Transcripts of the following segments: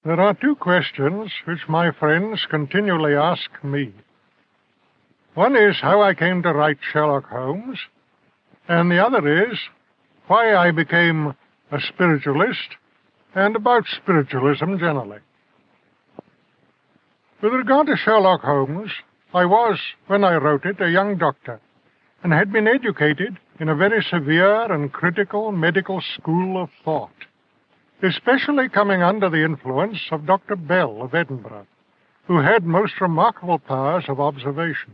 There are two questions which my friends continually ask me. One is how I came to write Sherlock Holmes, and the other is why I became a spiritualist and about spiritualism generally. With regard to Sherlock Holmes, I was, when I wrote it, a young doctor, and had been educated in a very severe and critical medical school of thought, especially coming under the influence of Dr. Bell of Edinburgh, who had most remarkable powers of observation.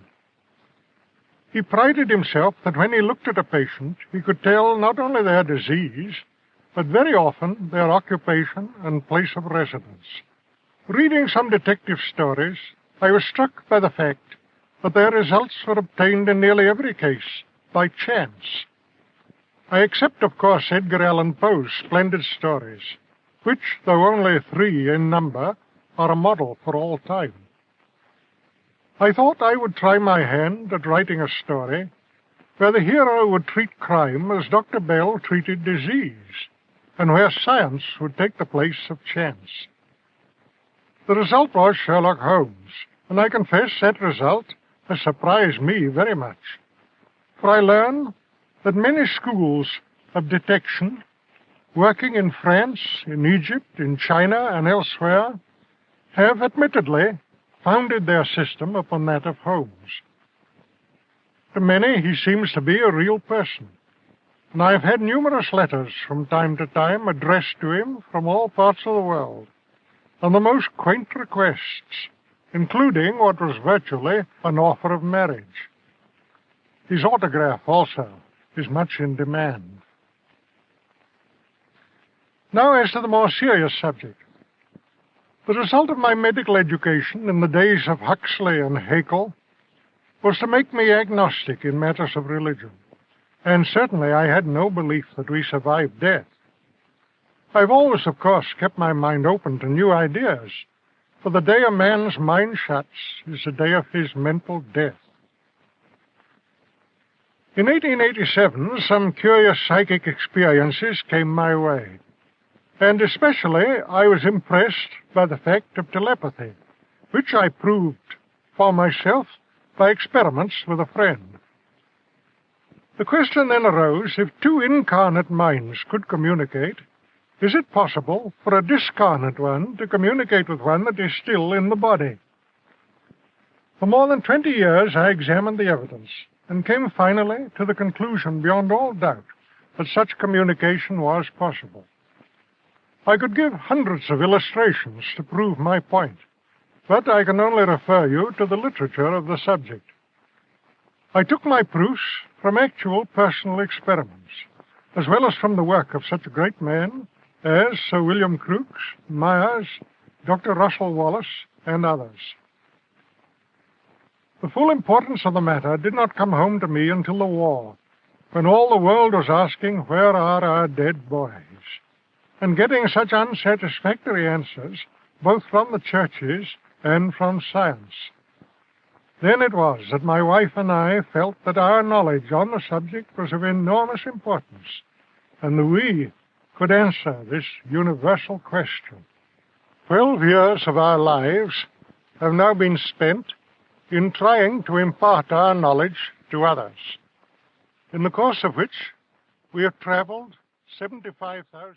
He prided himself that when he looked at a patient, he could tell not only their disease, but very often their occupation and place of residence. Reading some detective stories, I was struck by the fact that their results were obtained in nearly every case by chance. I except, of course, Edgar Allan Poe's splendid stories, which, though only 3 in number, are a model for all time. I thought I would try my hand at writing a story where the hero would treat crime as Dr. Bell treated disease, and where science would take the place of chance. The result was Sherlock Holmes, and I confess that result has surprised me very much, for I learn that many schools of detection, working in France, in Egypt, in China, and elsewhere, have admittedly founded their system upon that of Holmes. To many, he seems to be a real person, and I have had numerous letters from time to time addressed to him from all parts of the world, and the most quaint requests, including what was virtually an offer of marriage. His autograph, also, is much in demand. Now, as to the more serious subject. The result of my medical education in the days of Huxley and Haeckel was to make me agnostic in matters of religion, and certainly I had no belief that we survived death. I've always, of course, kept my mind open to new ideas, for the day a man's mind shuts is the day of his mental death. In 1887, some curious psychic experiences came my way, and especially I was impressed by the fact of telepathy, which I proved for myself by experiments with a friend. The question then arose, if two incarnate minds could communicate, is it possible for a discarnate one to communicate with one that is still in the body? For more than 20 years I examined the evidence, and came finally to the conclusion beyond all doubt that such communication was possible. I could give hundreds of illustrations to prove my point, but I can only refer you to the literature of the subject. I took my proofs from actual personal experiments, as well as from the work of such great men as Sir William Crookes, Myers, Dr. Russell Wallace, and others. The full importance of the matter did not come home to me until the war, when all the world was asking, where are our dead boys? And getting such unsatisfactory answers, both from the churches and from science. Then it was that my wife and I felt that our knowledge on the subject was of enormous importance, and that we could answer this universal question. 12 years of our lives have now been spent in trying to impart our knowledge to others, in the course of which we have traveled 75,000